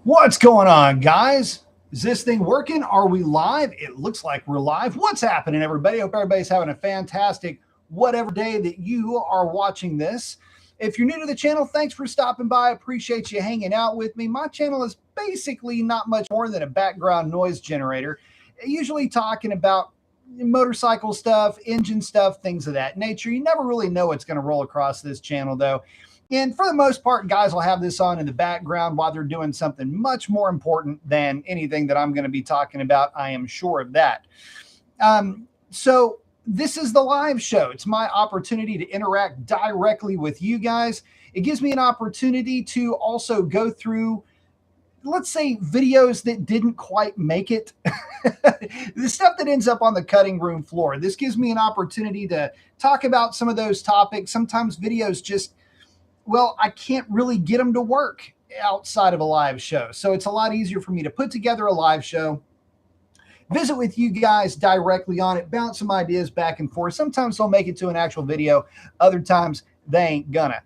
What's going on, guys? Is this thing working? Are we live? It looks like we're live. What's happening, everybody? Hope everybody's having a fantastic whatever day that you are watching this. If you're new to the channel, thanks for stopping by. Appreciate you hanging out with me. My channel is basically not much more than a background noise generator, usually talking about motorcycle stuff, engine stuff, things of that nature. You never really know what's going to roll across this channel, though. And for the most part, guys will have this on in the background while they're doing something much more important than anything that I'm going to be talking about. I am sure of that. So this is the live show. It's my opportunity to interact directly with you guys. It gives me an opportunity to also go through, let's say, videos that didn't quite make it. The stuff that ends up on the cutting room floor. This gives me an opportunity to talk about some of those topics. Sometimes videos just, well, I can't really get them to work outside of a live show. So it's a lot easier for me to put together a live show, visit with you guys directly on it, bounce some ideas back and forth. Sometimes they'll make it to an actual video. Other times they ain't gonna.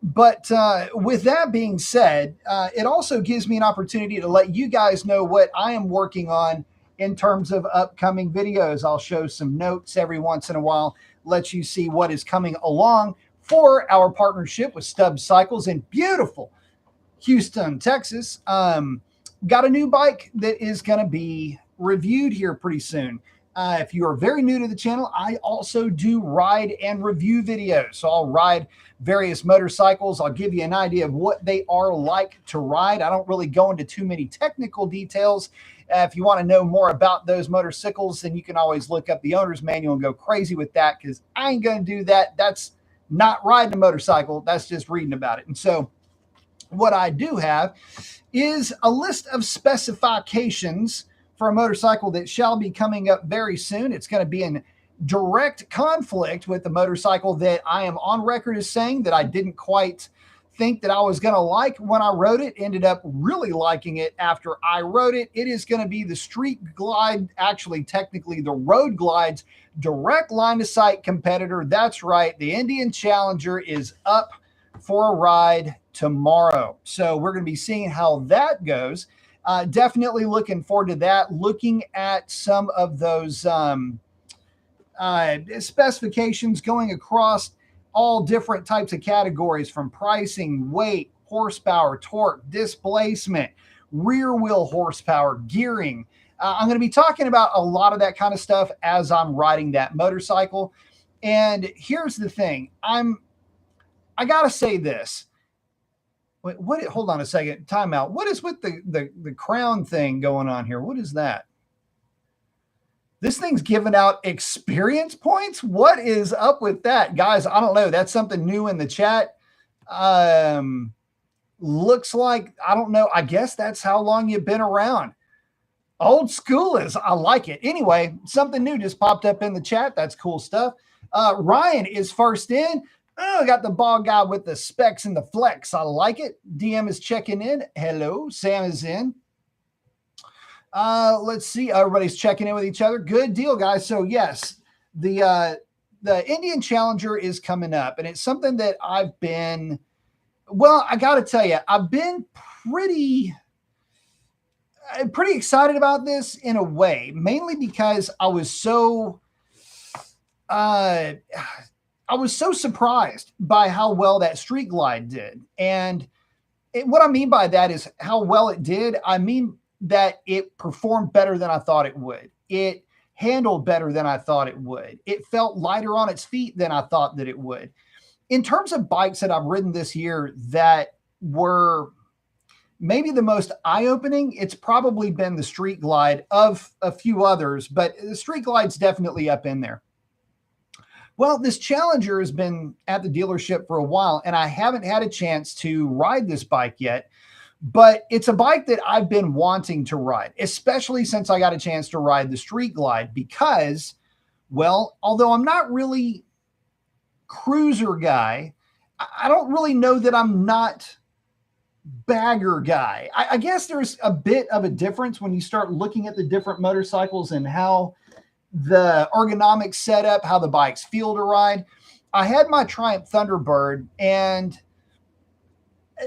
But with that being said, it also gives me an opportunity to let you guys know what I am working on in terms of upcoming videos. I'll show some notes every once in a while, let you see what is coming along for our partnership with Stubbs Cycles in beautiful Houston, Texas. Got a new bike that is going to be reviewed here pretty soon. If you are very new to the channel, I also do ride and review videos. So I'll ride various motorcycles. I'll give you an idea of what they are like to ride. I don't really go into too many technical details. If you want to know more about those motorcycles, then you can always look up the owner's manual and go crazy with that, because I ain't going to do that. That's not riding a motorcycle. That's just reading about it. And so what I do have is a list of specifications for a motorcycle that shall be coming up very soon. It's going to be in direct conflict with the motorcycle that I am on record as saying that I didn't quite think that I was going to like when I rode it. Ended up really liking it after I rode it. It is going to be the Street Glide, actually technically the Road Glide's direct line of sight competitor. That's right. The Indian Challenger is up for a ride tomorrow. So we're going to be seeing how that goes. Definitely looking forward to that. Looking at some of those specifications going across all different types of categories, from pricing, weight, horsepower, torque, displacement, rear wheel horsepower, gearing. I'm going to be talking about a lot of that kind of stuff as I'm riding that motorcycle. And here's the thing. I got to say this. Wait, what? Hold on a second. Time out. What is with the crown thing going on here? What is that? This thing's giving out experience points. What is up with that, guys? I don't know. That's something new in the chat. Looks like, I don't know. I guess that's how long you've been around. Old school is, I like it. Anyway, something new just popped up in the chat. That's cool stuff. Ryan is first in. Oh, got the ball guy with the specs and the flex. I like it. DM is checking in. Hello. Sam is in. Let's see. Everybody's checking in with each other. Good deal, guys. So yes, the Indian Challenger is coming up, and it's something that I've been, well, I got to tell you, I've been pretty excited about this in a way, mainly because I was so surprised by how well that Street Glide did. And what I mean by that is how well it did. I mean that it performed better than I thought it would. It handled better than I thought it would. It felt lighter on its feet than I thought that it would. In terms of bikes that I've ridden this year that were maybe the most eye-opening, it's probably been the Street Glide, of a few others, but the Street Glide's definitely up in there. Well, this Challenger has been at the dealership for a while, and I haven't had a chance to ride this bike yet, but it's a bike that I've been wanting to ride, especially since I got a chance to ride the Street Glide, because, well, although I'm not really cruiser guy, I don't really know that I'm not bagger guy. I guess there's a bit of a difference when you start looking at the different motorcycles and how the ergonomic setup, how the bikes feel to ride. I had my Triumph Thunderbird, and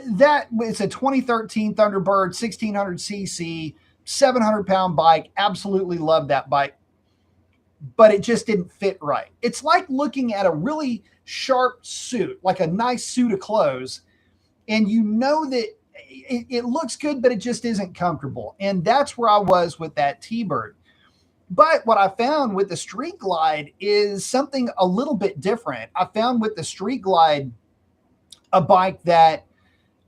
That it's a 2013 Thunderbird 1600cc 700-pound bike. Absolutely love that bike, but it just didn't fit right. It's like looking at a really sharp suit, like a nice suit of clothes, and you know that it looks good, but it just isn't comfortable. And that's where I was with that T-Bird. But what I found with the Street Glide is something a little bit different. I found with the Street Glide a bike that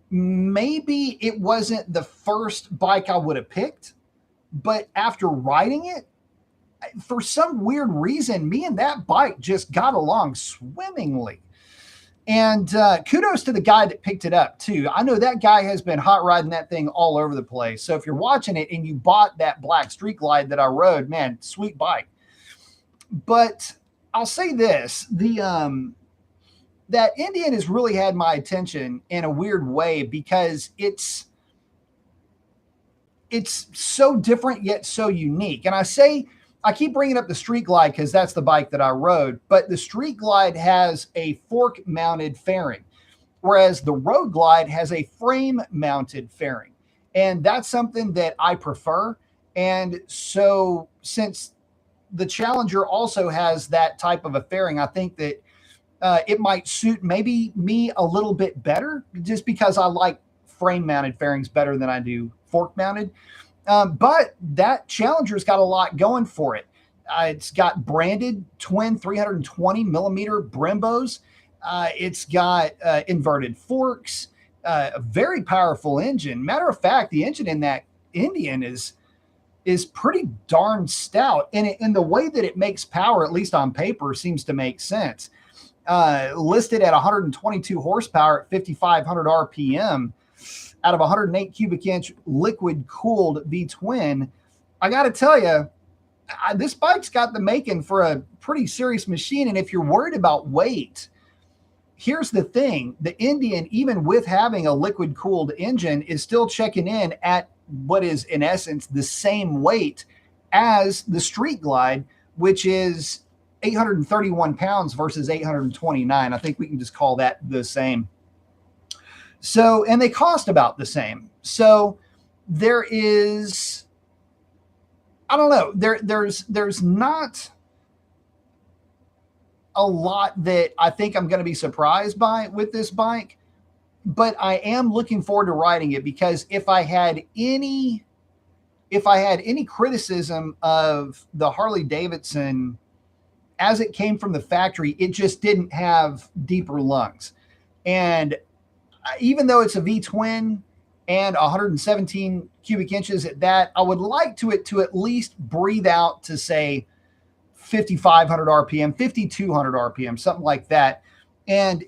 maybe it wasn't the first bike I would have picked, but after riding it, for some weird reason, me and that bike just got along swimmingly. And kudos to the guy that picked it up, too. I know that guy has been hot riding that thing all over the place. So if you're watching it and you bought that black Street Glide that I rode, man, sweet bike. But I'll say this, that Indian has really had my attention in a weird way because it's so different yet so unique. And I keep bringing up the Street Glide because that's the bike that I rode, but the Street Glide has a fork mounted fairing, whereas the Road Glide has a frame mounted fairing. And that's something that I prefer. And so since the Challenger also has that type of a fairing, I think that it might suit maybe me a little bit better just because I like frame mounted fairings better than I do fork mounted. But that Challenger's got a lot going for it. It's got branded twin 320 millimeter Brembos. It's got inverted forks, a very powerful engine. Matter of fact, the engine in that Indian is pretty darn stout. And in the way that it makes power, at least on paper, seems to make sense. Listed at 122 horsepower at 5,500 RPM, out of 108 cubic inch liquid cooled V-twin. I got to tell you, this bike's got the making for a pretty serious machine. And if you're worried about weight, here's the thing. The Indian, even with having a liquid cooled engine, is still checking in at what is in essence the same weight as the Street Glide, which is 831 pounds versus 829. I think we can just call that the same. So, and they cost about the same. So there is, I don't know, there's not a lot that I think I'm going to be surprised by with this bike, but I am looking forward to riding it because if I had any criticism of the Harley Davidson as it came from the factory, it just didn't have deeper lungs. And even though it's a V-twin and 117 cubic inches at that, I would like to at least breathe out to say 5,500 RPM, 5,200 RPM, something like that. And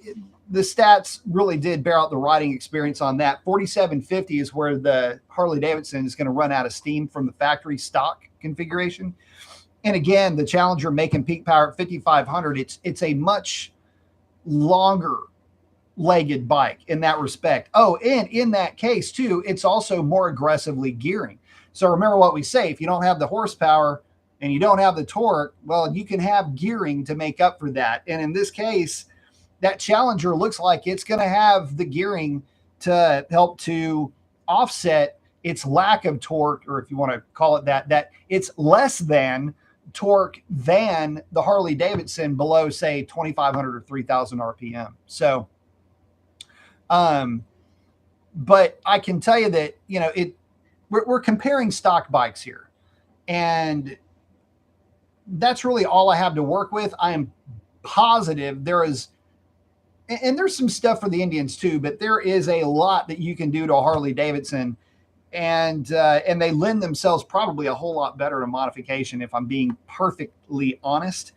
the stats really did bear out the riding experience on that. 4,750 is where the Harley Davidson is going to run out of steam from the factory stock configuration. And again, the Challenger making peak power at 5,500. It's a much longer legged bike in that respect. Oh, and in that case too, it's also more aggressively gearing. So remember what we say, if you don't have the horsepower and you don't have the torque, well, you can have gearing to make up for that. And in this case, that Challenger looks like it's going to have the gearing to help to offset its lack of torque, or if you want to call it that it's less than torque than the Harley Davidson below, say, 2,500 or 3,000 RPM. So, but I can tell you that, you know, we're comparing stock bikes here, and that's really all I have to work with. I am positive there is, and there's some stuff for the Indians too, but there is a lot that you can do to a Harley Davidson, and they lend themselves probably a whole lot better to modification, if I'm being perfectly honest.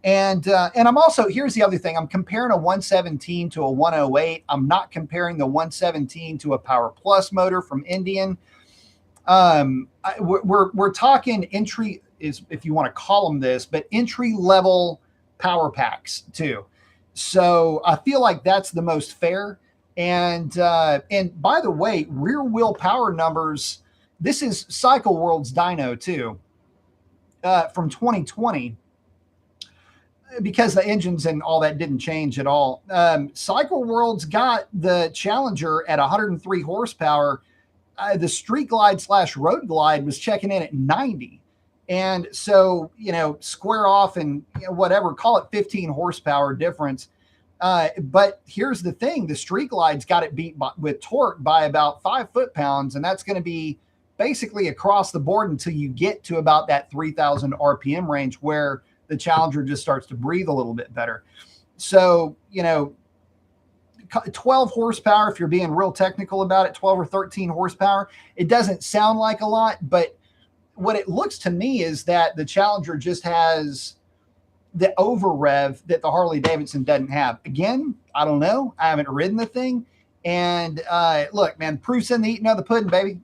And I'm also, here's the other thing, I'm comparing a 117 to a 108. I'm not comparing the 117 to a Power Plus motor from Indian. We're talking entry, is if you want to call them this, but entry level power packs too. So I feel like that's the most fair. And by the way, rear wheel power numbers, this is Cycle World's dyno too, from 2020. because the engines and all that didn't change at all. Cycle World's got the Challenger at 103 horsepower. The Street Glide / Road Glide was checking in at 90. And so, square off and whatever, call it 15 horsepower difference. But here's the thing. The Street Glide's got it beat with torque by about 5 foot-pounds. And that's going to be basically across the board until you get to about that 3,000 RPM range where the Challenger just starts to breathe a little bit better. So, 12 horsepower, if you're being real technical about it, 12 or 13 horsepower, it doesn't sound like a lot, but what it looks to me is that the Challenger just has the over rev that the Harley Davidson doesn't have. Again, I don't know. I haven't ridden the thing. And look, man, proof's in the eating of the pudding, baby.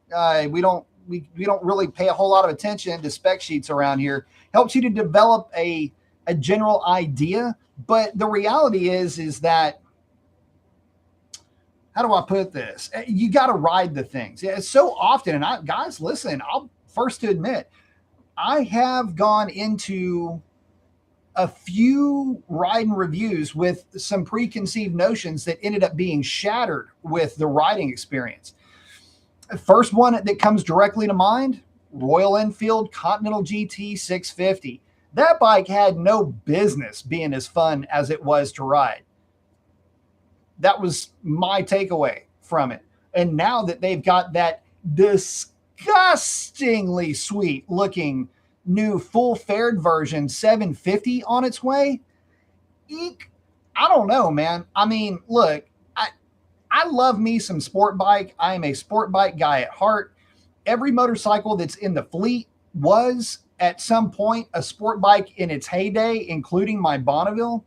We don't really pay a whole lot of attention to spec sheets around here. Helps you to develop a general idea. But the reality is that, how do I put this? You got to ride the things. Yeah, so often, and guys, listen, I'll first to admit, I have gone into a few riding reviews with some preconceived notions that ended up being shattered with the riding experience. First one that comes directly to mind, Royal Enfield Continental GT 650. That bike had no business being as fun as it was to ride. That was my takeaway from it. And now that they've got that disgustingly sweet looking new full fared version 750 on its way, eek, I don't know, man. I mean, look, I love me some sport bike. I am a sport bike guy at heart. Every motorcycle that's in the fleet was at some point a sport bike in its heyday, including my Bonneville.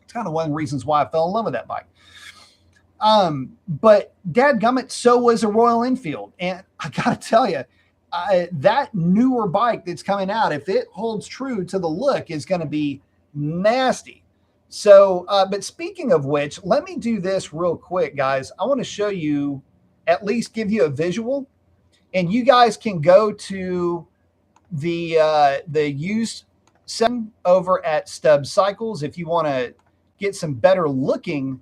It's kind of one of the reasons why I fell in love with that bike. But dadgummit, so was a Royal Enfield. And I got to tell you, that newer bike that's coming out, if it holds true to the look, is going to be nasty. So, but speaking of which, let me do this real quick, guys. I want to show you, at least give you a visual, and you guys can go to the used section over at Stubbs Cycles if you want to get some better looking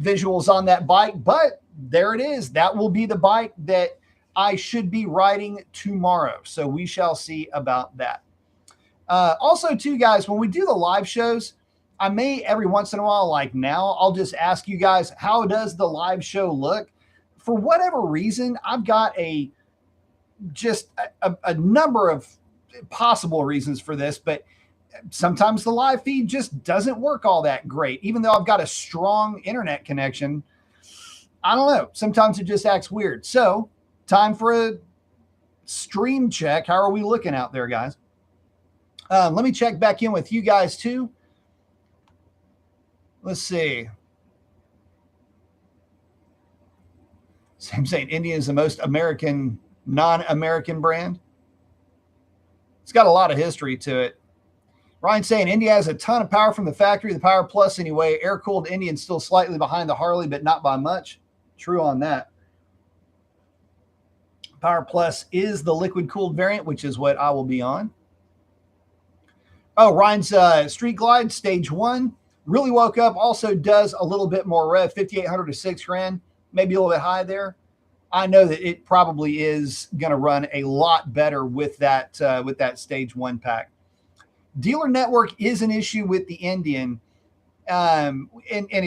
visuals on that bike. But there it is. That will be the bike that I should be riding tomorrow. So we shall see about that. Also, too, guys, when we do the live shows, I may every once in a while, like now, I'll just ask you guys, how does the live show look? For whatever reason, I've got a number of possible reasons for this, but sometimes the live feed just doesn't work all that great. Even though I've got a strong internet connection, I don't know. Sometimes it just acts weird. So time for a stream check. How are we looking out there, guys? Let me check back in with you guys too. Let's see. Sam saying Indian is the most American, non-American brand. It's got a lot of history to it. Ryan saying India has a ton of power from the factory, the Power Plus anyway. Air-cooled Indian's still slightly behind the Harley, but not by much. True on that. Power Plus is the liquid-cooled variant, which is what I will be on. Oh, Ryan's Street Glide, Stage 1. Really woke up, also does a little bit more rev, 5,800 to 6 grand, maybe a little bit high there. I know that it probably is going to run a lot better with that Stage 1 pack. Dealer network is an issue with the Indian. And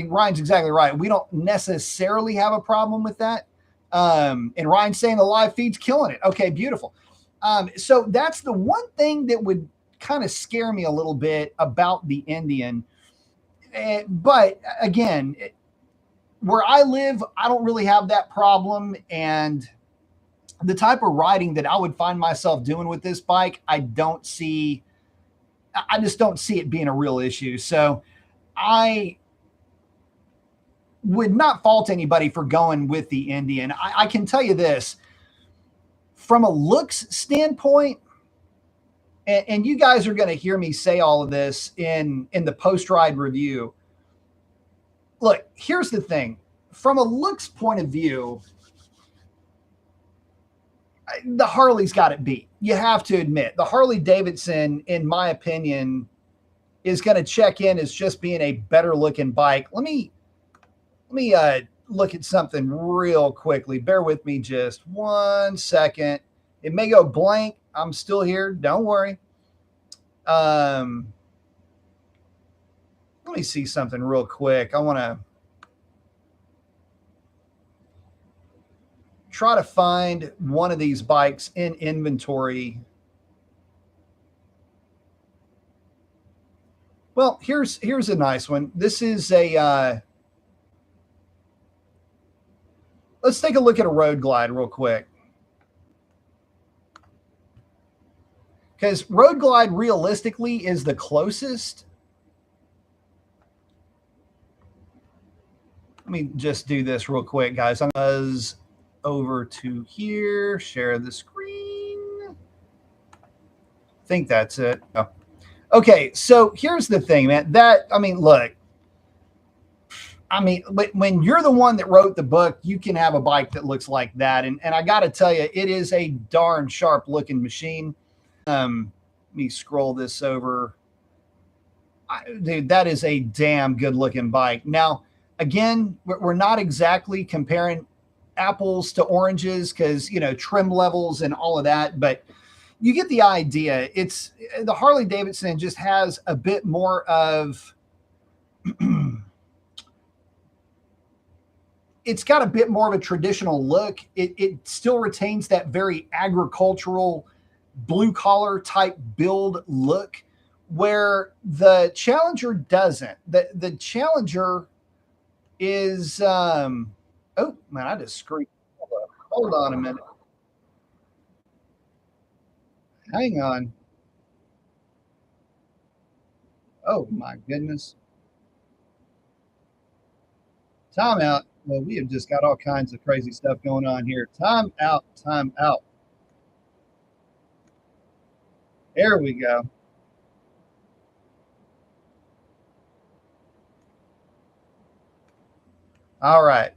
Ryan's exactly right. We don't necessarily have a problem with that. And Ryan's saying the live feed's killing it. Okay, beautiful. So that's the one thing that would kind of scare me a little bit about the Indian. But again, where I live, I don't really have that problem. And the type of riding that I would find myself doing with this bike, I just don't see it being a real issue. So I would not fault anybody for going with the Indian. I can tell you this, from a looks standpoint, and you guys are going to hear me say all of this in the post-ride review. Look, here's the thing. From a looks point of view, the Harley's got it beat. You have to admit, the Harley Davidson, in my opinion, is going to check in as just being a better looking bike. Let me look at something real quickly. Bear with me just 1 second. It may go blank. I'm still here. Don't worry. Let me see something real quick. I want to try to find one of these bikes in inventory. Well, here's a nice one. This is a let's take a look at a Road Glide real quick. Because Road Glide realistically is the closest. Let me just do this real quick, guys. I'm going to over to here, share the screen. I think that's it. Oh. Okay, so here's the thing, man. Look, but when you're the one that wrote the book, you can have a bike that looks like that. And I got to tell you, it is a darn sharp looking machine. Let me scroll this over. Dude, that is a damn good looking bike. Now, again, we're not exactly comparing apples to oranges because, you know, trim levels and all of that, but you get the idea. It's the Harley Davidson just has a bit more of it's got a bit more of a traditional look. It still retains that very agricultural blue collar type build look where the Challenger doesn't. The Challenger is oh man, I just screwed. Hold on a minute. Hang on. Oh my goodness. Time out. Well, we have just got all kinds of crazy stuff going on here. Time out. Time out. There we go. All right.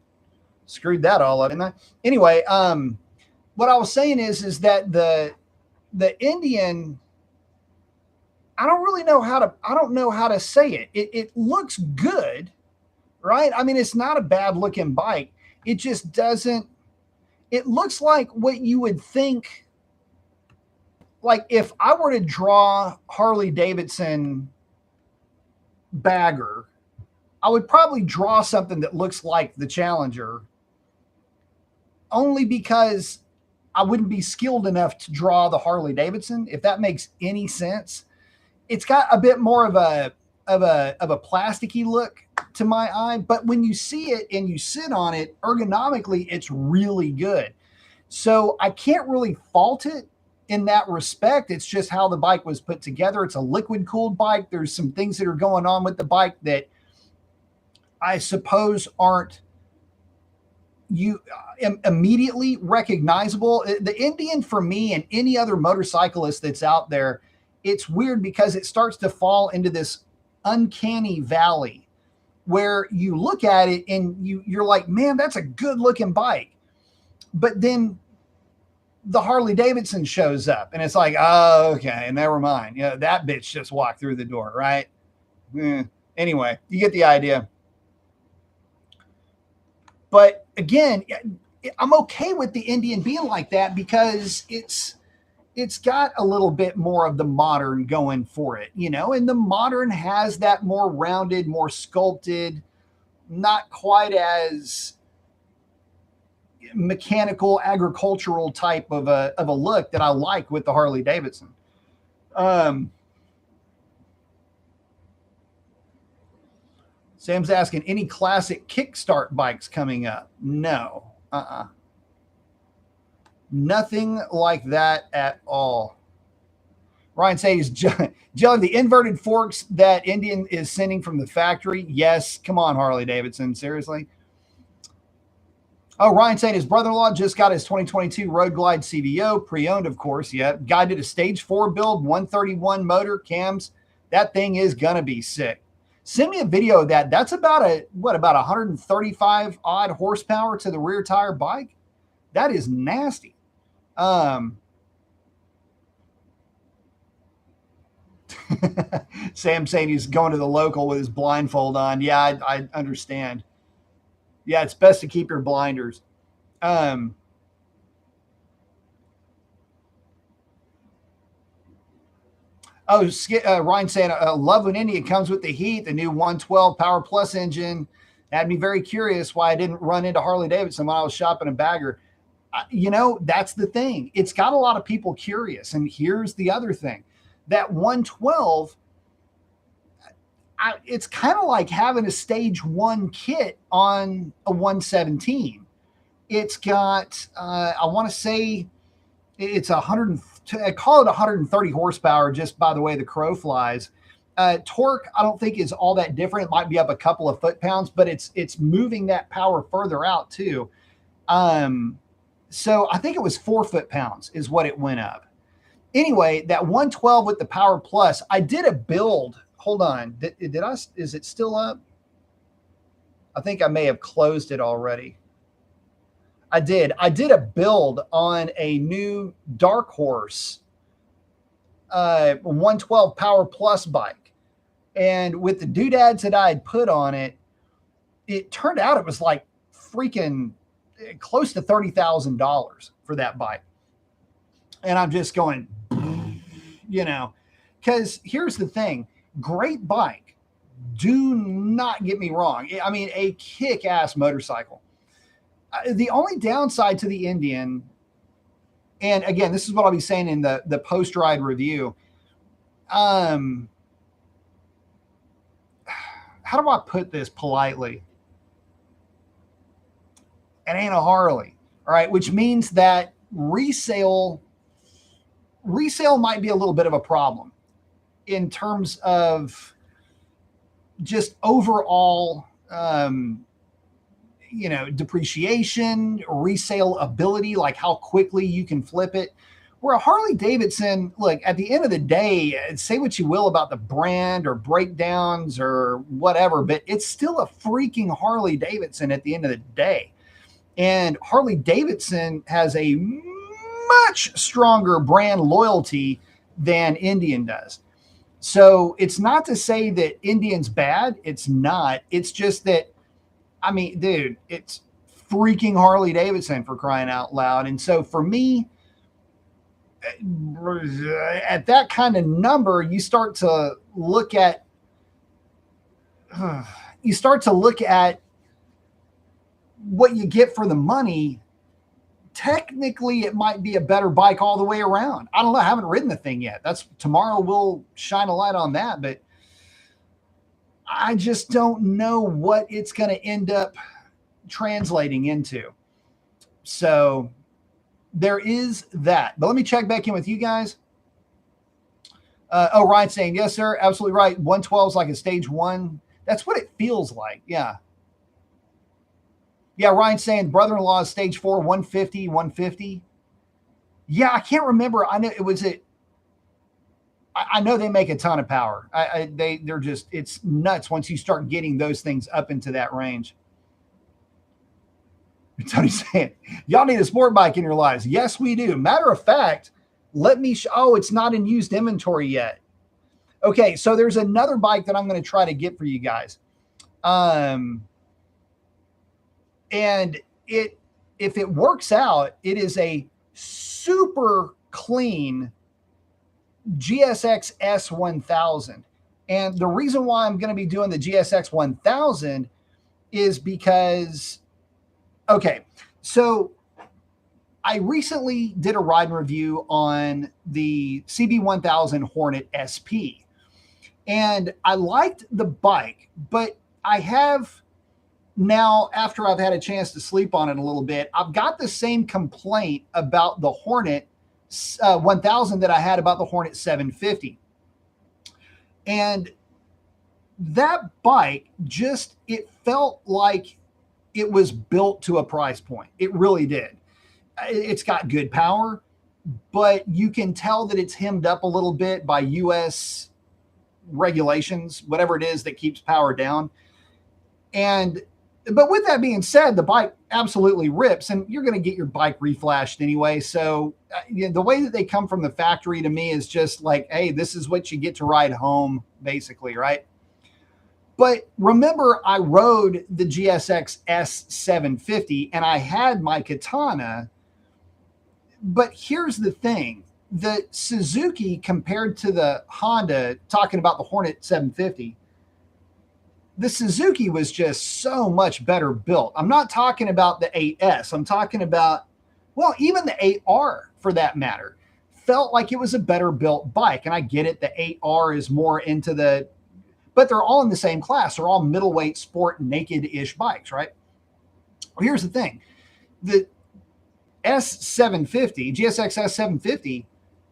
Screwed that all up, didn't I? Anyway, what I was saying is that the Indian, I don't know how to say it. It looks good, right? I mean, it's not a bad looking bike. It just doesn't, it looks like what you would think. Like if I were to draw Harley Davidson bagger, I would probably draw something that looks like the Challenger only because I wouldn't be skilled enough to draw the Harley Davidson, if that makes any sense. It's got a bit more of a plasticky look to my eye, but when you see it and you sit on it ergonomically, it's really good. So I can't really fault it in that respect. It's just how the bike was put together. It's a liquid cooled bike. There's some things that are going on with the bike that I suppose aren't immediately recognizable. The Indian for me and any other motorcyclist that's out there, it's weird because it starts to fall into this uncanny valley where you look at it and you're like, man, that's a good looking bike. But then the Harley Davidson shows up and it's like, oh, okay, never mind. Yeah, that bitch just walked through the door, right? Anyway, you get the idea. But again, I'm okay with the Indian being like that because it's got a little bit more of the modern going for it, you know, and the modern has that more rounded, more sculpted, not quite as mechanical, agricultural type of a look that I like with the Harley Davidson. Sam's asking, any classic kickstart bikes coming up? No. Nothing like that at all. Ryan says, Jelly, the inverted forks that Indian is sending from the factory. Yes. Come on, Harley Davidson. Seriously. Oh, Ryan saying his brother-in-law just got his 2022 Road Glide CVO, pre-owned, of course. Yeah. Guy did a stage 4 build, 131 motor cams. That thing is going to be sick. Send me a video of that. That's about about 135 odd horsepower to the rear tire bike. That is nasty. Sam saying he's going to the local with his blindfold on. Yeah, I understand. Yeah, it's best to keep your blinders. Um, Ryan saying, love when India comes with the heat, the new 112 Power Plus engine. Had me very curious why I didn't run into Harley Davidson when I was shopping a bagger. That's the thing. It's got a lot of people curious. And here's the other thing, that 112, it's kind of like having a stage one kit on a 117. It's got, I want to say it's 100, I call it 130 horsepower, just by the way the crow flies. Torque, I don't think is all that different. It might be up a couple of foot-pounds, but it's moving that power further out too. So I think it was 4 foot-pounds is what it went up. Anyway, that 112 with the Power Plus, I did a build. Hold on. Did I, is it still up? I think I may have closed it already. I did a build on a new Dark Horse 112 Power Plus bike. And with the doodads that I had put on it, it turned out it was like freaking close to $30,000 for that bike. And I'm just going, because here's the thing, great bike. Do not get me wrong. I mean, a kick-ass motorcycle. The only downside to the Indian, and again, this is what I'll be saying in the post-ride review. How do I put this politely? It ain't a Harley, all right, which means that resale might be a little bit of a problem in terms of just overall, depreciation, resale ability, like how quickly you can flip it. Where a Harley Davidson, look, at the end of the day, say what you will about the brand or breakdowns or whatever, but it's still a freaking Harley Davidson at the end of the day. And Harley Davidson has a much stronger brand loyalty than Indian does. So it's not to say that Indian's bad. It's not. It's just that, I mean, dude, it's freaking Harley Davidson, for crying out loud. And so for me, at that kind of number, you start to look at what you get for the money. Technically, it might be a better bike all the way around. I don't know. I haven't ridden the thing yet. Tomorrow will shine a light on that, but I just don't know what it's going to end up translating into. So there is that. But let me check back in with you guys. Ryan's saying, yes, sir. Absolutely right. 112 is like a stage one. That's what it feels like. Yeah. Yeah, Ryan's saying brother-in-law is stage 4, 150, 150. Yeah, I can't remember. I know it was it. I know they make a ton of power. They're just, it's nuts once you start getting those things up into that range. Tony's saying, y'all need a sport bike in your lives. Yes, we do. Matter of fact, let me it's not in used inventory yet. Okay, so there's another bike that I'm going to try to get for you guys. And if it works out, it is a super clean GSX S1000. And the reason why I'm going to be doing the GSX 1000 is because, okay, so I recently did a ride review on the CB1000 Hornet SP. And I liked the bike, but I have now, after I've had a chance to sleep on it a little bit, I've got the same complaint about the Hornet 1000 that I had about the Hornet 750. And that bike just, it felt like it was built to a price point. It really did. It's got good power, but you can tell that it's hemmed up a little bit by US regulations, whatever it is that keeps power down. And But with that being said, the bike absolutely rips, and you're going to get your bike reflashed anyway. So the way that they come from the factory to me is just like, hey, this is what you get to ride home, basically, right? But remember, I rode the GSX S750 and I had my Katana. But here's the thing, the Suzuki compared to the Honda, talking about the Hornet 750, the Suzuki was just so much better built. I'm not talking about the 8S. I'm talking about, well, even the 8R for that matter, felt like it was a better built bike. And I get it. The 8R is more into the, but they're all in the same class. They're all middleweight sport naked-ish bikes, right? Well, here's the thing. The S750, GSX S750,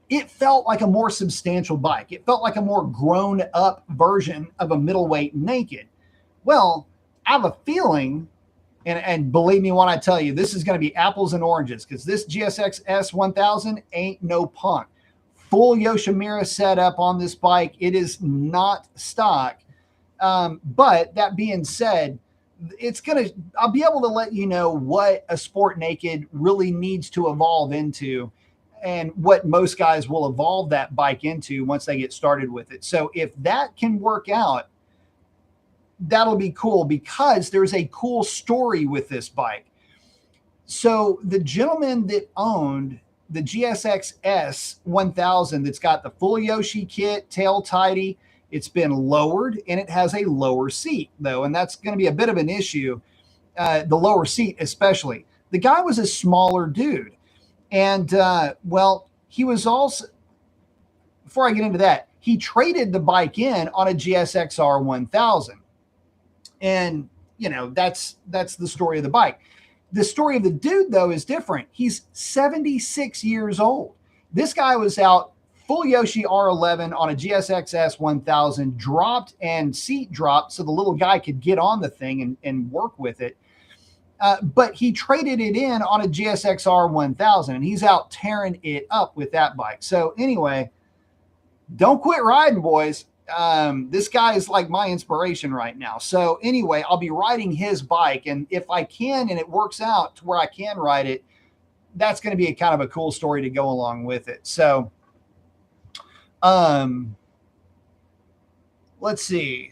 it felt like a more substantial bike. It felt like a more grown up version of a middleweight naked. Well, I have a feeling, and believe me when I tell you, this is going to be apples and oranges, because this GSX S1000 ain't no punk. Full Yoshimura setup on this bike. It is not stock. But that being said, I'll be able to let you know what a sport naked really needs to evolve into, and what most guys will evolve that bike into once they get started with it. So if that can work out, that'll be cool, because there's a cool story with this bike. So the gentleman that owned the GSX S1000, that's got the full Yoshi kit, tail tidy, it's been lowered and it has a lower seat though. And that's going to be a bit of an issue. The lower seat, especially. The guy was a smaller dude. And well, he was also, before I get into that, he traded the bike in on a GSX-R 1000. And, you know, that's the story of the bike. The story of the dude, though, is different. He's 76 years old. This guy was out full Yoshi R11 on a GSX S1000, dropped and seat dropped so the little guy could get on the thing and work with it. But he traded it in on a GSX R 1000, and he's out tearing it up with that bike. So anyway, don't quit riding, boys. This guy is like my inspiration right now. So anyway, I'll be riding his bike, and if I can and it works out to where I can ride it, that's going to be a kind of a cool story to go along with it. So let's see.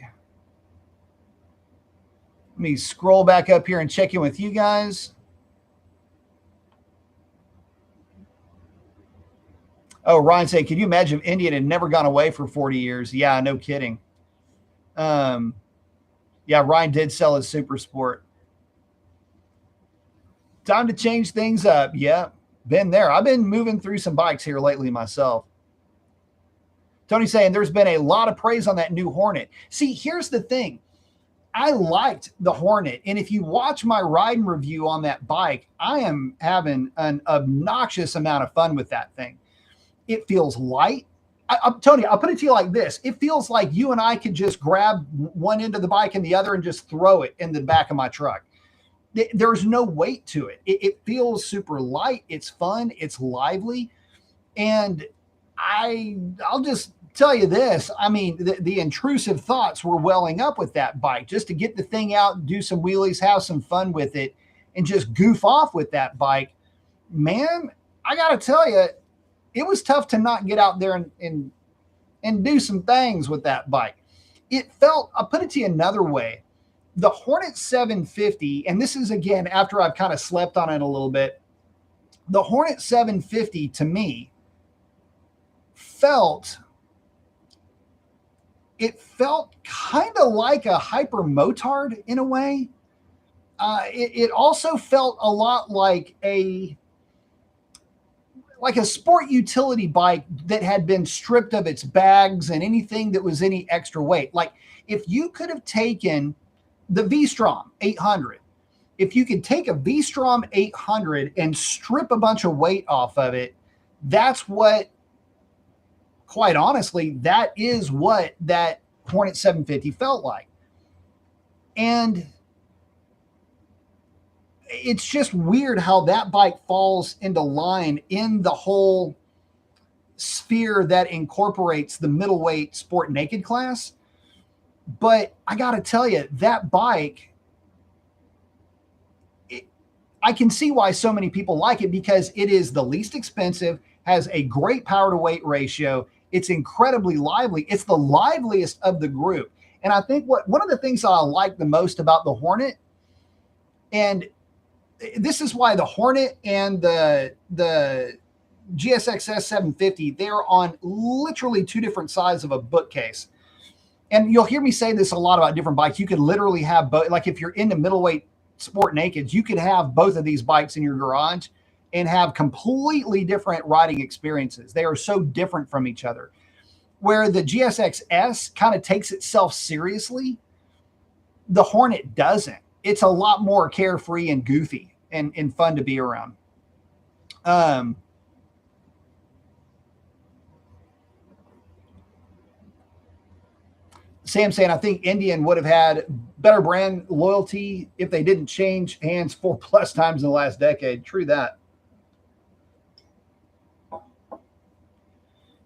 Let me scroll back up here and check in with you guys. Oh, Ryan saying, can you imagine if Indian had never gone away for 40 years? Yeah, no kidding. Yeah, Ryan did sell his Super Sport. Time to change things up. Yeah, been there. I've been moving through some bikes here lately myself. Tony saying there's been a lot of praise on that new Hornet. See, here's the thing. I liked the Hornet. And if you watch my riding review on that bike, I am having an obnoxious amount of fun with that thing. It feels light. Tony, I'll put it to you like this. It feels like you and I could just grab one end of the bike and the other and just throw it in the back of my truck. There's no weight to it. It feels super light. It's fun. It's lively. And I'll just tell you this. I mean, the intrusive thoughts were welling up with that bike, just to get the thing out, do some wheelies, have some fun with it, and just goof off with that bike. Man, I got to tell you, it was tough to not get out there and do some things with that bike. It felt, I'll put it to you another way. The Hornet 750, and this is again after I've kind of slept on it a little bit, the Hornet 750 to me felt kind of like a Hyper Motard in a way. It also felt a lot like a sport utility bike that had been stripped of its bags and anything that was any extra weight. Like if you could have taken the V-Strom 800, if you could take a V-Strom 800 and strip a bunch of weight off of it, that's what, quite honestly, that is what that Hornet 750 felt like. And it's just weird how that bike falls into line in the whole sphere that incorporates the middleweight sport naked class. But I got to tell you, that bike I can see why so many people like it, because it is the least expensive, has a great power to weight ratio. It's incredibly lively. It's the liveliest of the group. And I think one of the things that I like the most about the Hornet, and this is why the Hornet and the GSX-S 750, they're on literally two different sides of a bookcase. And you'll hear me say this a lot about different bikes. You could literally have both. Like if you're into middleweight sport nakeds, you could have both of these bikes in your garage and have completely different riding experiences. They are so different from each other. Where the GSX-S kind of takes itself seriously, the Hornet doesn't. It's a lot more carefree and goofy and fun to be around. Sam saying, I think Indian would have had better brand loyalty if they didn't change hands 4+ times in the last decade. True that.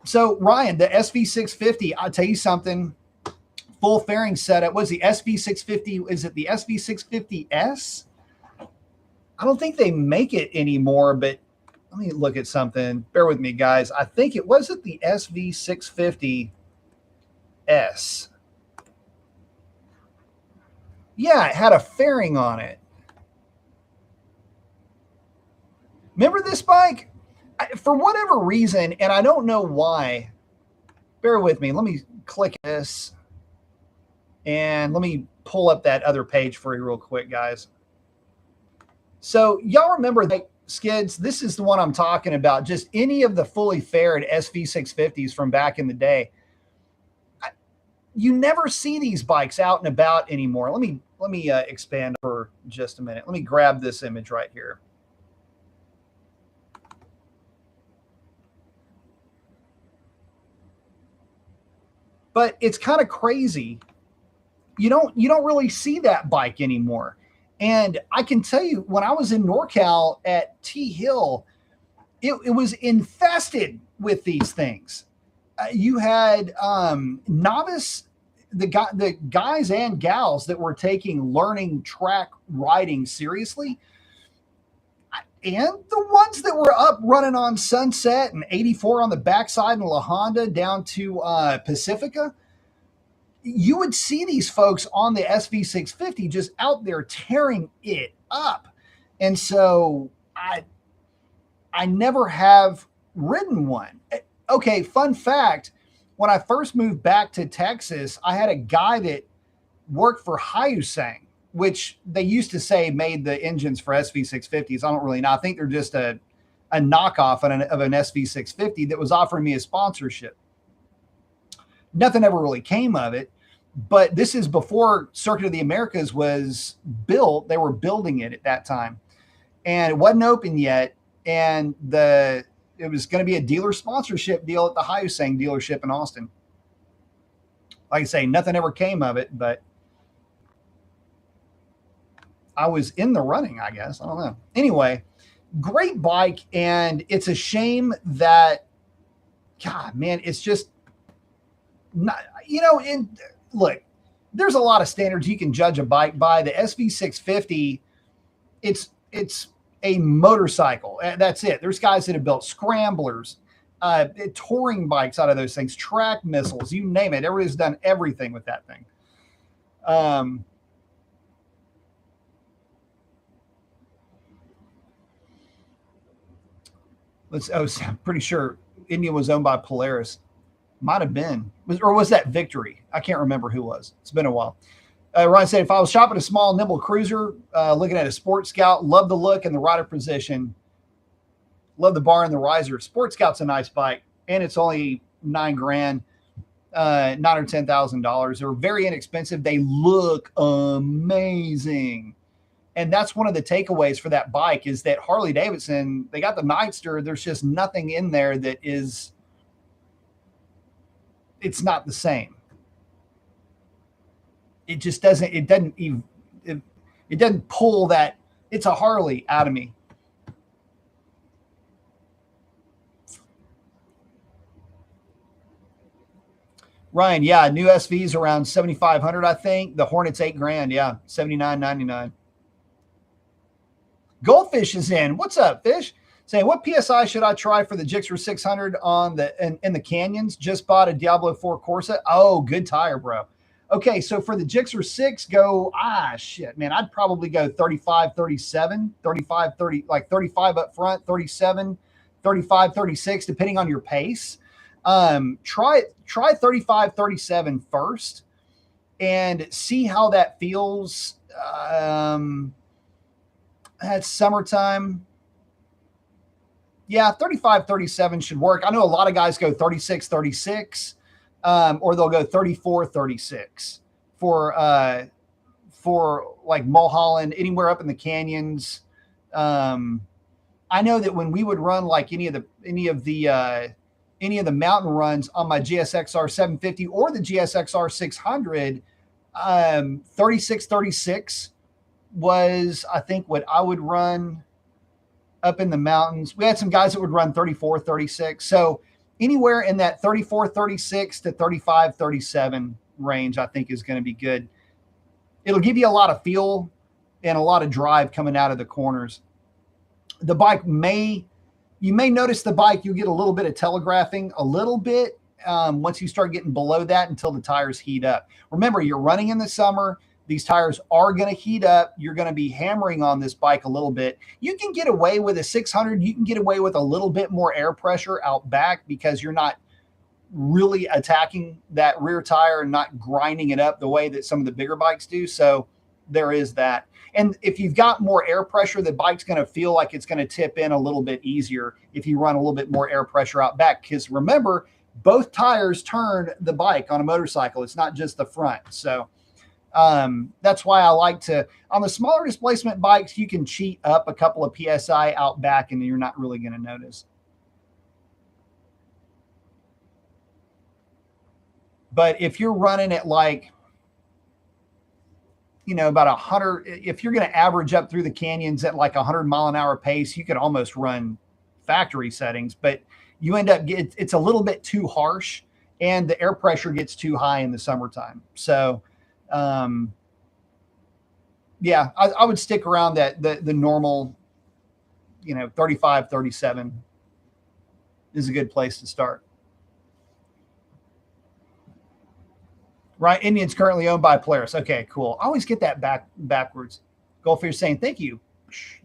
So, Ryan, the SV650, I'll tell you something. Full fairing setup. Was the SV650? Is it the SV650S? I don't think they make it anymore, but let me look at something. Bear with me, guys. I think it was the SV650S. Yeah, it had a fairing on it. Remember this bike? For whatever reason, and I don't know why, bear with me. Let me click this, and let me pull up that other page for you real quick, guys. So y'all remember that, skids? This is the one I'm talking about. Just any of the fully faired SV650s from back in the day. You never see these bikes out and about anymore. Let me expand for just a minute. Let me grab this image right here. But it's kind of crazy. You don't really see that bike anymore. And I can tell you, when I was in NorCal at T Hill, it was infested with these things. You had novice, the guys and gals that were taking learning track riding seriously, and the ones that were up running on Sunset and 84 on the backside and La Honda down to Pacifica. You would see these folks on the SV650 just out there tearing it up. And so I never have ridden one. Okay, fun fact, when I first moved back to Texas, I had a guy that worked for Hyosung, which they used to say made the engines for SV650s. I don't really know. I think they're just a knockoff of an SV650 that was offering me a sponsorship. Nothing ever really came of it. But this is before Circuit of the Americas was built. They were building it at that time. And it wasn't open yet. And it was going to be a dealer sponsorship deal at the Hyosung dealership in Austin. Like I say, nothing ever came of it, but I was in the running, I guess. I don't know. Anyway, great bike. And it's a shame that, God, man, it's just not, look, there's a lot of standards you can judge a bike by. The SV650, it's a motorcycle. That's it. There's guys that have built scramblers, touring bikes out of those things, track missiles, you name it. Everybody's done everything with that thing. I'm pretty sure Indian was owned by Polaris. Might have been. Was that Victory? I can't remember who was. It's been a while. Ryan said, if I was shopping a small, nimble cruiser, looking at a Sport Scout, love the look and the rider position. Love the bar and the riser. Sport Scout's a nice bike, and it's only $9,000, $9,000 or $10,000. They're very inexpensive. They look amazing. And that's one of the takeaways for that bike is that Harley Davidson, they got the Nightster. There's just nothing in there that is, it's not the same. It just doesn't, it doesn't pull that, it's a Harley out of me. Ryan, yeah, new SV's around 7,500, I think. The Hornet's $8,000, yeah, $79.99. Goldfish is in. What's up, Fish? Saying, what PSI should I try for the Gixxer 600 on in the canyons? Just bought a Diablo 4 Corsa. Oh, good tire, bro. Okay, so for the Gixxer 6, go, shit, man, I'd probably go 35, 37, 35, 30, like 35 up front, 37, 35, 36, depending on your pace. Try 35, 37 first and see how that feels. That's summertime. Yeah, 35, 37 should work. I know a lot of guys go 36, 36, or they'll go 34, 36 for like Mulholland, anywhere up in the canyons. I know that when we would run like any of the mountain runs on my GSXR 750 or the GSXR 600, 36, 36 was, I think, what I would run up in the mountains. We had some guys that would run 34, 36. So anywhere in that 34, 36 to 35, 37 range, I think is going to be good. It'll give you a lot of feel and a lot of drive coming out of the corners. The bike you may notice the bike, you get a little bit of telegraphing, a little bit once you start getting below that until the tires heat up. Remember, you're running in the summer. These tires are going to heat up. You're going to be hammering on this bike a little bit. You can get away with a 600. You can get away with a little bit more air pressure out back because you're not really attacking that rear tire and not grinding it up the way that some of the bigger bikes do. So there is that. And if you've got more air pressure, the bike's going to feel like it's going to tip in a little bit easier if you run a little bit more air pressure out back. Because remember, both tires turn the bike on a motorcycle. It's not just the front. So that's why I like to, on the smaller displacement bikes, you can cheat up a couple of PSI out back and you're not really going to notice. But if you're running at like, about 100, if you're going to average up through the canyons at like 100-mile-an-hour pace, you could almost run factory settings, but you end up, it's a little bit too harsh and the air pressure gets too high in the summertime. So, yeah, I would stick around that the normal, 35, 37 is a good place to start. Right. Indian's currently owned by Polaris. Okay, cool. I always get that backwards. Goldfish saying, thank you.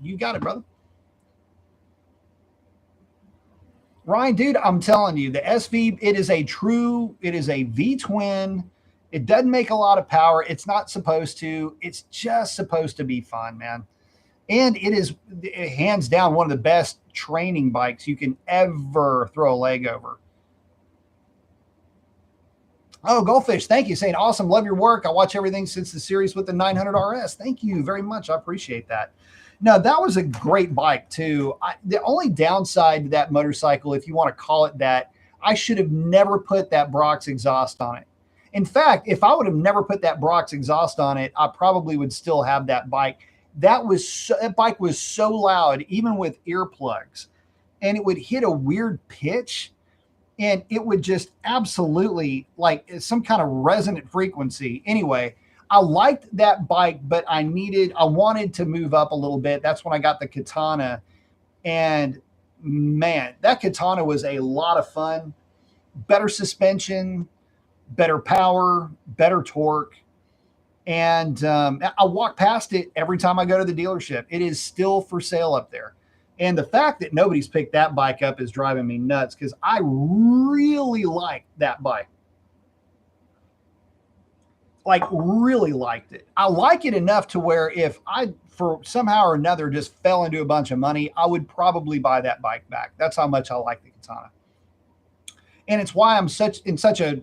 You got it, brother. Ryan, dude, I'm telling you, the SV, it is a V-twin. It doesn't make a lot of power. It's not supposed to. It's just supposed to be fun, man. And it is hands down one of the best training bikes you can ever throw a leg over. Oh, Goldfish, thank you. Saying, awesome. Love your work. I watch everything since the series with the 900 RS. Thank you very much. I appreciate that. No, that was a great bike too. The only downside to that motorcycle, if you want to call it that, I should have never put that Brox exhaust on it. In fact, if I would have never put that Brox exhaust on it, I probably would still have that bike. That bike was so loud, even with earplugs, and it would hit a weird pitch. And it would just absolutely like some kind of resonant frequency. Anyway, I liked that bike, but I wanted to move up a little bit. That's when I got the Katana. And man, that Katana was a lot of fun. Better suspension, better power, better torque. And I walk past it every time I go to the dealership. It is still for sale up there. And the fact that nobody's picked that bike up is driving me nuts because I really like that bike. Like, really liked it. I like it enough to where if I, for somehow or another, just fell into a bunch of money, I would probably buy that bike back. That's how much I like the Katana. And it's why I'm in such a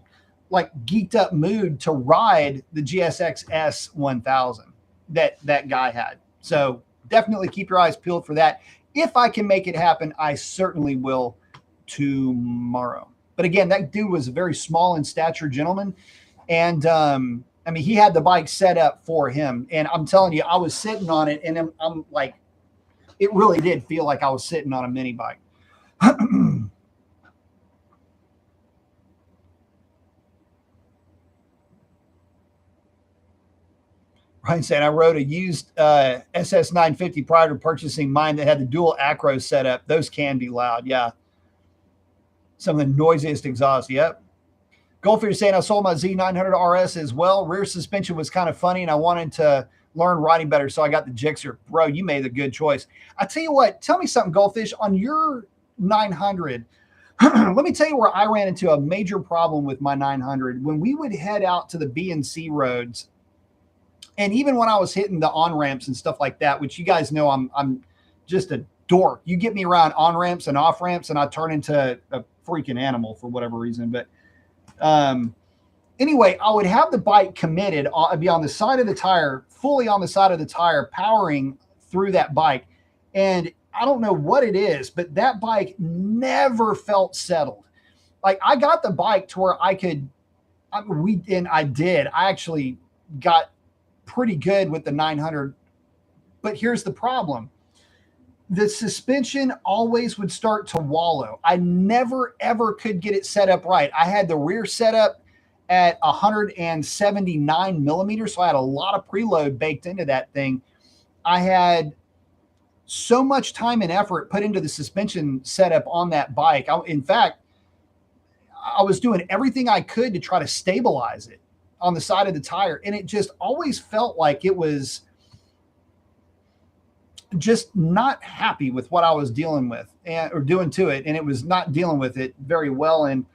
like geeked up mood to ride the GSX S 1000 that guy had. So definitely keep your eyes peeled for that. If I can make it happen, I certainly will tomorrow. But again, that dude was a very small in stature gentleman. And I mean, he had the bike set up for him. And I'm telling you, I was sitting on it and I'm like, it really did feel like I was sitting on a mini bike. Brian saying, I rode a used SS 950 prior to purchasing mine that had the dual acro setup. Those can be loud. Yeah. Some of the noisiest exhaust. Yep. Goldfish saying, I sold my Z900 RS as well. Rear suspension was kind of funny, and I wanted to learn riding better, so I got the Gixxer. Bro, you made a good choice. I tell you what, tell me something, Goldfish, on your 900. Let me tell you where I ran into a major problem with my 900. When we would head out to the B and C roads, and even when I was hitting the on-ramps and stuff like that, which you guys know I'm just a dork. You get me around on-ramps and off-ramps, and I turn into a freaking animal for whatever reason. But anyway, I would have the bike committed. I'd be on the side of the tire, fully on the side of the tire, powering through that bike. And I don't know what it is, but that bike never felt settled. Like, I got the bike to where I could, I actually got pretty good with the 900. But here's the problem. The suspension always would start to wallow. I never, ever could get it set up right. I had the rear set up at 179 millimeters, so I had a lot of preload baked into that thing. I had so much time and effort put into the suspension setup on that bike. In fact, I was doing everything I could to try to stabilize it on the side of the tire, and it just always felt like it was just not happy with what I was dealing with or doing to it. And it was not dealing with it very well. And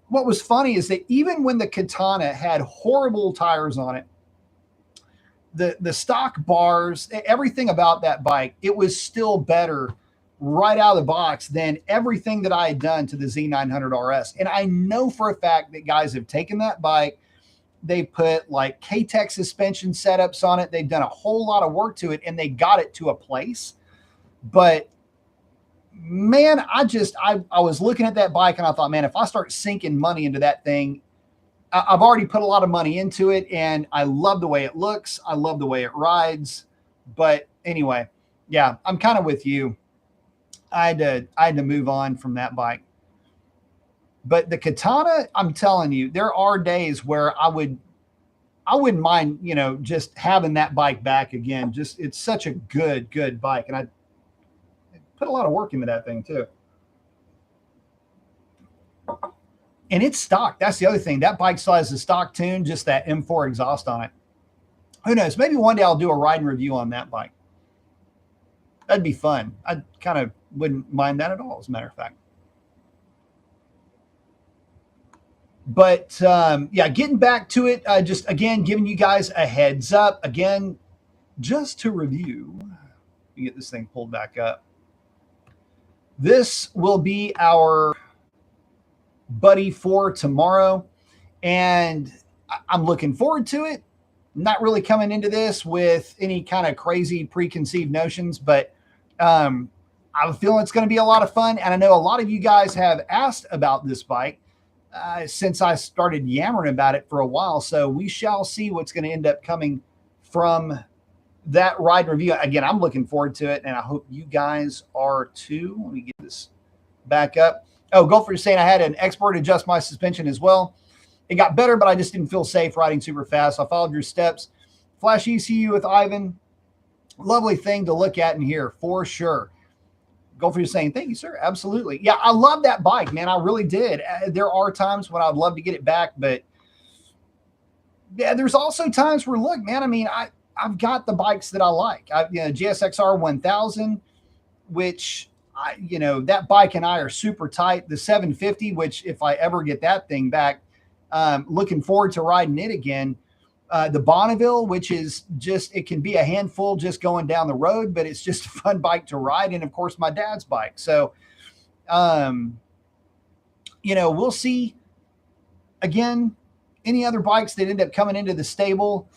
what was funny is that even when the Katana had horrible tires on it, the stock bars, everything about that bike, it was still better right out of the box than everything that I had done to the Z900 RS. And I know for a fact that guys have taken that bike, they put like K-Tech suspension setups on it. They've done a whole lot of work to it, and they got it to a place. But man, I was looking at that bike and I thought, man, if I start sinking money into that thing, I've already put a lot of money into it, and I love the way it looks. I love the way it rides. But anyway, yeah, I'm kind of with you. I had to move on from that bike. But the Katana, I'm telling you, there are days where I wouldn't mind, just having that bike back again. Just, it's such a good bike. And I put a lot of work into that thing too. And it's stock. That's the other thing. That bike still has the stock tune, just that M4 exhaust on it. Who knows? Maybe one day I'll do a ride and review on that bike. That'd be fun. I kind of wouldn't mind that at all, as a matter of fact. But yeah, getting back to it, just again, giving you guys a heads up. Again, just to review, let me get this thing pulled back up. This will be our buddy for tomorrow, and I'm looking forward to it. Not really coming into this with any kind of crazy preconceived notions, but I have a feeling it's going to be a lot of fun. And I know a lot of you guys have asked about this bike since I started yammering about it for a while. So we shall see what's going to end up coming from that ride review. Again, I'm looking forward to it, and I hope you guys are too. Let me get this back up. Oh, Gopher is saying I had an expert adjust my suspension as well. It got better, but I just didn't feel safe riding super fast. I followed your steps. Flash ECU with Ivan. Lovely thing to look at and hear for sure. Gopher is saying, thank you, sir. Absolutely. Yeah, I love that bike, man. I really did. There are times when I'd love to get it back, but yeah, there's also times where, look, man, I mean, I've got the bikes that I like. GSXR 1000, which that bike and I are super tight. The 750, which if I ever get that thing back, looking forward to riding it again. The Bonneville, which is just, it can be a handful just going down the road, but it's just a fun bike to ride. And of course, my dad's bike. So, we'll see. Again, any other bikes that end up coming into the stable.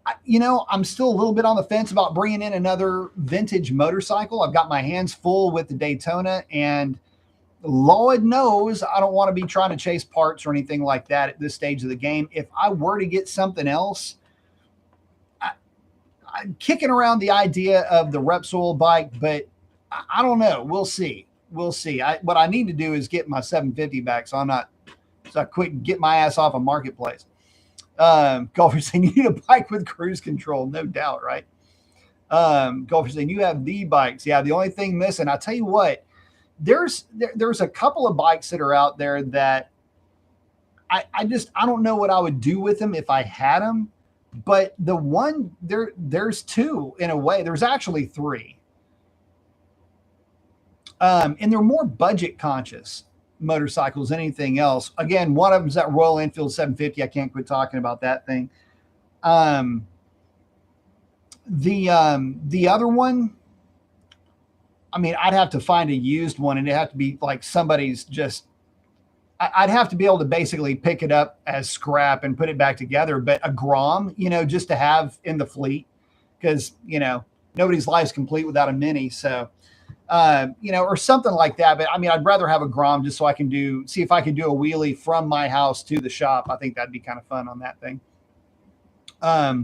I'm still a little bit on the fence about bringing in another vintage motorcycle. I've got my hands full with the Daytona, and Lord knows I don't want to be trying to chase parts or anything like that at this stage of the game. If I were to get something else, I'm kicking around the idea of the Repsol bike, but I don't know. We'll see. We'll see. What I need to do is get my 750 back, so I quit and get my ass off a marketplace. Golfers saying you need a bike with cruise control, no doubt, right? Golfers saying you have the bikes. Yeah, the only thing missing, I'll tell you what, there's a couple of bikes that are out there that I don't know what I would do with them if I had them. But the one there's two in a way. There's actually three. And they're more budget conscious motorcycles than anything else. Again, one of them is that Royal Enfield 750. I can't quit talking about that thing. The other one, I mean, I'd have to find a used one, and it'd have to be like somebody's just. I'd have to be able to basically pick it up as scrap and put it back together. But a Grom, just to have in the fleet, because nobody's life's complete without a Mini. So. Or something like that. But I mean, I'd rather have a Grom just so I can see if I can do a wheelie from my house to the shop. I think that'd be kind of fun on that thing. Yeah,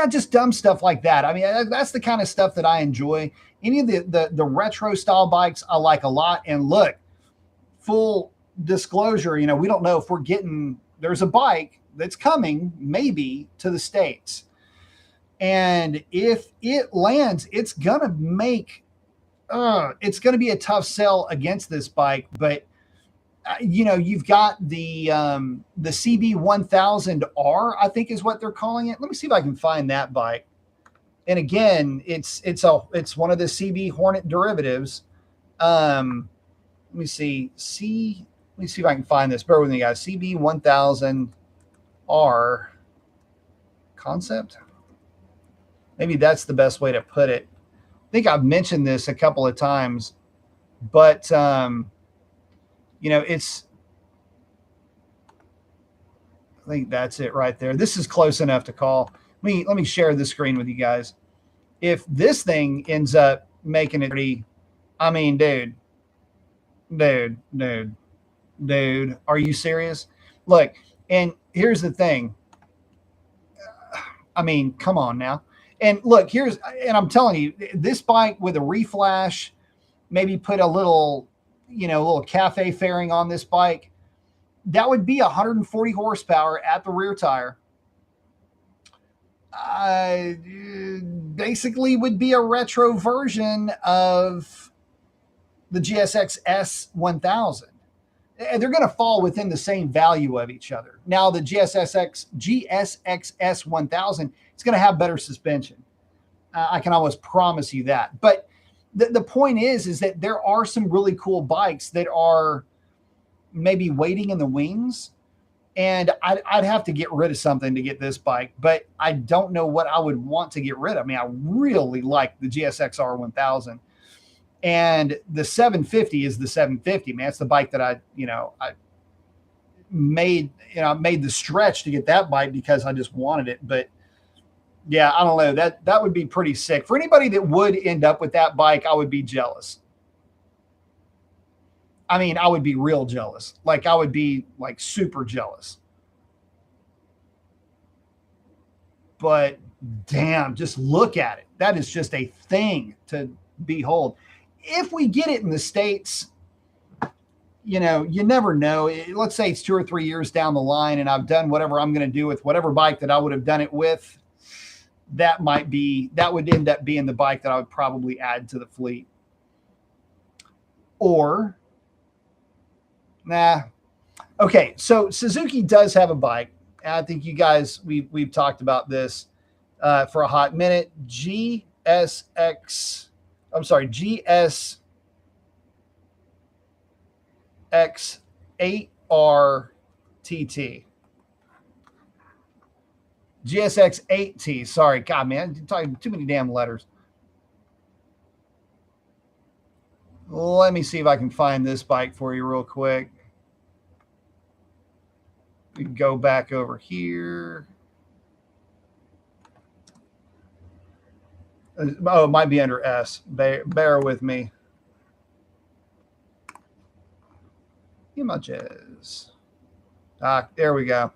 just dumb stuff like that. I mean, that's the kind of stuff that I enjoy. Any of the retro style bikes I like a lot. And look, full disclosure, we don't know if there's a bike that's coming maybe to the States. And if it lands, it's going to be a tough sell against this bike. But, you've got the CB1000R, I think is what they're calling it. Let me see if I can find that bike. And again, it's one of the CB Hornet derivatives. Let me see if I can find this. Bear with me, guys. CB1000R concept. Maybe that's the best way to put it. I think I've mentioned this a couple of times, but I think that's it right there. This is close enough to call. Let me share this screen with you guys. If this thing ends up making it pretty, I mean, dude, are you serious? Look, and here's the thing. I mean, come on now. And look, and I'm telling you, this bike with a reflash, maybe put a little cafe fairing on this bike, that would be 140 horsepower at the rear tire. Basically would be a retro version of the GSX S1000. They're going to fall within the same value of each other. Now, the GSX S1000, it's going to have better suspension. I can almost promise you that. But the point is that there are some really cool bikes that are maybe waiting in the wings. And I'd have to get rid of something to get this bike. But I don't know what I would want to get rid of. I mean, I really like the GSX R1000. And the 750 is the 750, man. It's the bike that I made the stretch to get that bike because I just wanted it. But yeah, I don't know, that would be pretty sick. For anybody that would end up with that bike, I would be jealous. I mean, I would be real jealous. Like, I would be like super jealous. But damn, just look at it. That is just a thing to behold. If we get it in the States, you never know. Let's say it's 2 or 3 years down the line and I've done whatever I'm going to do with whatever bike that I would have done it with. That would end up being the bike that I would probably add to the fleet. Or, nah. Okay, so Suzuki does have a bike. I think you guys, we've talked about this for a hot minute. GSX8RTT. GSX8T. Sorry, God, man, I'm talking too many damn letters. Let me see if I can find this bike for you real quick. We can go back over here. Oh, it might be under S. Bear with me. Images. There we go.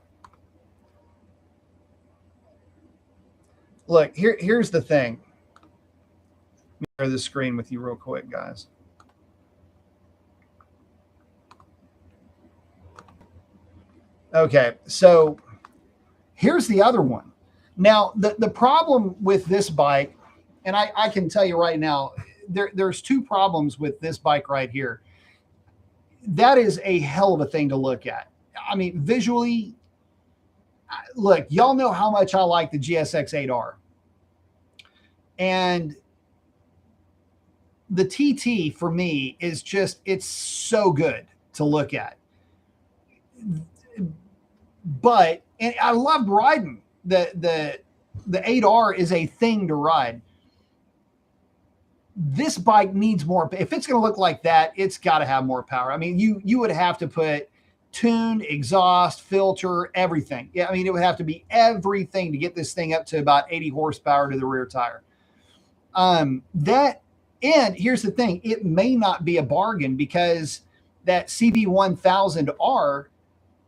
Look, here's the thing. Let me share the screen with you real quick, guys. Okay, so here's the other one. Now, the problem with this bike, and I can tell you right now, there's two problems with this bike right here. That is a hell of a thing to look at. I mean, visually, look, y'all know how much I like the GSX 8R. And the TT for me is just, it's so good to look at. But, and I loved riding the 8R is a thing to ride. This bike needs more. If it's going to look like that, it's got to have more power. I mean, you would have to put tune, exhaust, filter, everything. Yeah, I mean, it would have to be everything to get this thing up to about 80 horsepower to the rear tire. And here's the thing, it may not be a bargain because that CB1000R,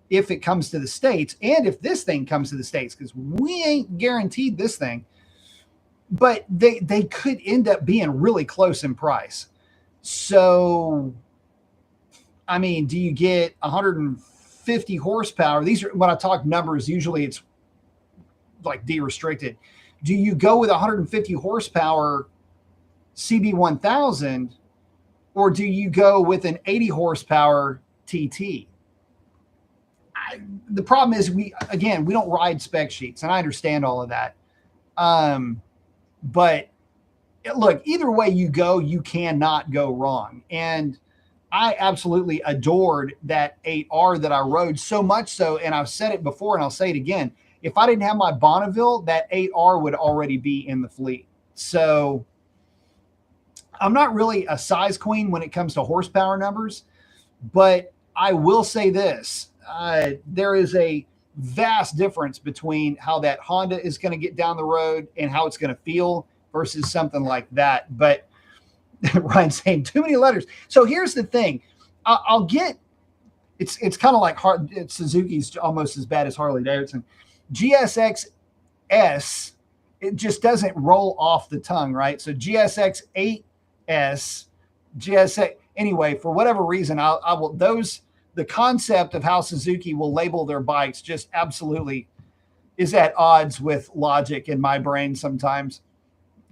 if it comes to the States, and if this thing comes to the States, because we ain't guaranteed this thing, but they could end up being really close in price. So, I mean, do you get 150 horsepower? These are, when I talk numbers, usually it's like de-restricted. Do you go with 150 horsepower CB1000, or do you go with an 80 horsepower TT? The problem is we don't ride spec sheets, and I understand all of that. But look, either way you go, you cannot go wrong. And I absolutely adored that 8R that I rode, so much so, and I've said it before and I'll say it again, if I didn't have my Bonneville, that 8R would already be in the fleet. So I'm not really a size queen when it comes to horsepower numbers, but I will say this. There is a vast difference between how that Honda is going to get down the road and how it's going to feel versus something like that. But Ryan's saying too many letters. So here's the thing. I'll get, it's kind of like Suzuki's almost as bad as Harley Davidson. GSX S, it just doesn't roll off the tongue, right? So GSX 8S, GSX, anyway, for whatever reason, I will, the concept of how Suzuki will label their bikes just absolutely is at odds with logic in my brain sometimes.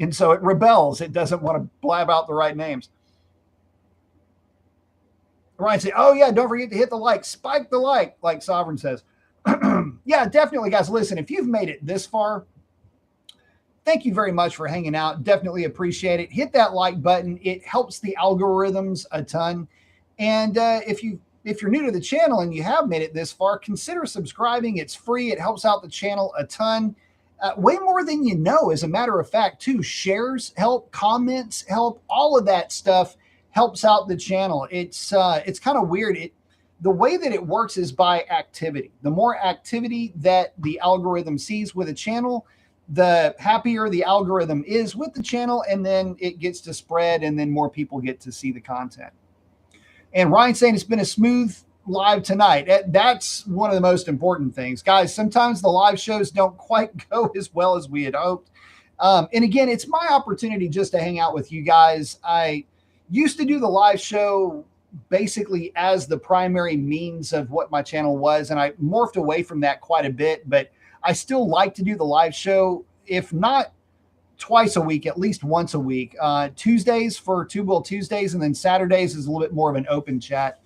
And so it rebels. It doesn't want to blab out the right names. Ryan said, oh yeah, don't forget to hit the like, spike the like Sovereign says. Yeah, definitely, guys. Listen, if you've made it this far, thank you very much for hanging out. Definitely appreciate it. Hit that like button. It helps the algorithms a ton. And if you're new to the channel and you have made it this far, consider subscribing. It's free. It helps out the channel a ton. Way more than you know, as a matter of fact, too. Shares help, comments help, all of that stuff helps out the channel. It's kind of weird. The way that it works is by activity. The more activity that the algorithm sees with a channel, the happier the algorithm is with the channel, and then it gets to spread, and then more people get to see the content. And Ryan saying it's been a smooth live tonight. That's one of the most important things. Guys, sometimes the live shows don't quite go as well as we had hoped. And again, it's my opportunity just to hang out with you guys. I used to do the live show basically as the primary means of what my channel was, and I morphed away from that quite a bit, but I still like to do the live show, if not twice a week, at least once a week. Tuesdays for Two Wheel Tuesdays, and then Saturdays is a little bit more of an open chat.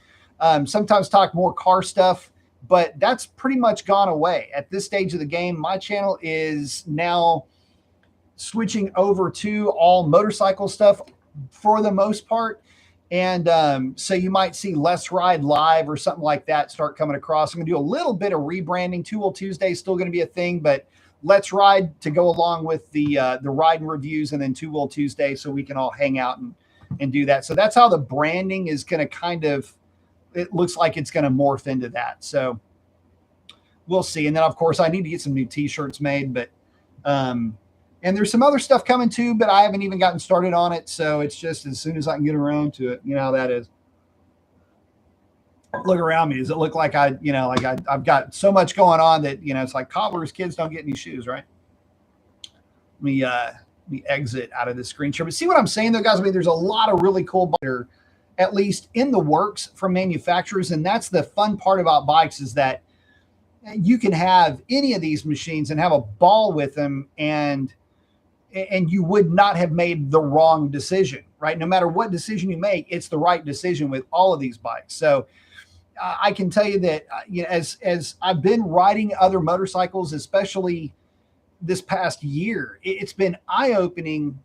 Sometimes talk more car stuff, but that's pretty much gone away. At this stage of the game, my channel is now switching over to all motorcycle stuff for the most part. And so you might see Let's Ride Live or something like that start coming across. I'm going to do a little bit of rebranding. Two Wheel Tuesday is still going to be a thing, but Let's Ride to go along with the ride and reviews, and then Two Wheel Tuesday so we can all hang out and do that. So that's how the branding is going to kind of, it looks like it's going to morph into that. So we'll see. And then, of course, I need to get some new T-shirts made, but and there's some other stuff coming too, but I haven't even gotten started on it. So it's just as soon as I can get around to it, you know how that is. Look around me. Does it look like I've got so much going on that, it's like cobbler's kids don't get any shoes, right? Let me exit out of this screen share. But see what I'm saying though, guys? I mean, there's a lot of really cool bikes that are at least in the works from manufacturers. And that's the fun part about bikes, is that you can have any of these machines and have a ball with them, and you would not have made the wrong decision, right? No matter what decision you make, it's the right decision with all of these bikes. So I can tell you that as I've been riding other motorcycles, especially this past year, it's been eye-opening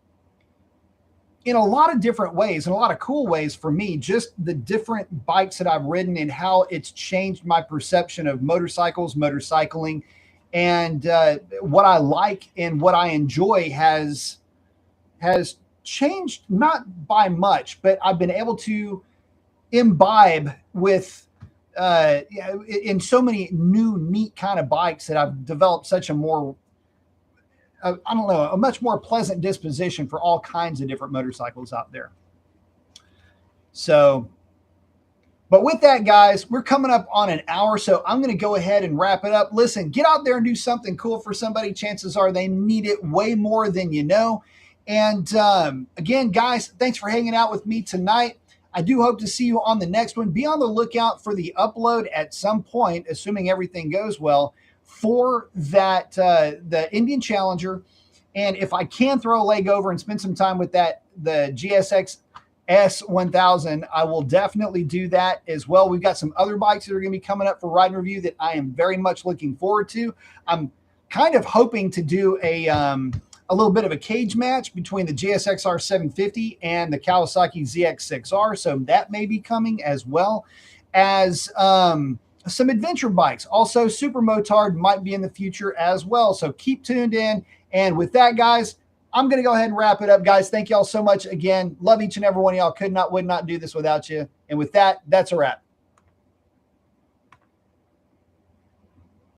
in a lot of different ways, in a lot of cool ways for me, just the different bikes that I've ridden and how it's changed my perception of motorcycles, motorcycling, and what I like and what I enjoy has changed, not by much, but I've been able to imbibe with in so many new, neat kind of bikes that I've developed such a more I don't know, a much more pleasant disposition for all kinds of different motorcycles out there. So, but with that, guys, we're coming up on an hour, so I'm going to go ahead and wrap it up. Listen, get out there and do something cool for somebody. Chances are they need it way more than you know. And again, guys, thanks for hanging out with me tonight. I do hope to see you on the next one. Be on the lookout for the upload at some point, assuming everything goes well, for that the Indian Challenger. And if I can throw a leg over and spend some time with the GSX S1000, I will definitely do that as well. We've got some other bikes that are going to be coming up for ride and review that I am very much looking forward to. I'm kind of hoping to do a little bit of a cage match between the GSX-R 750 and the Kawasaki ZX-6R. So that may be coming, as well as some adventure bikes. Also, Super Motard might be in the future as well. So keep tuned in. And with that, guys, I'm going to go ahead and wrap it up. Guys, thank y'all so much again. Love each and every one of y'all. Would not do this without you. And with that, that's a wrap.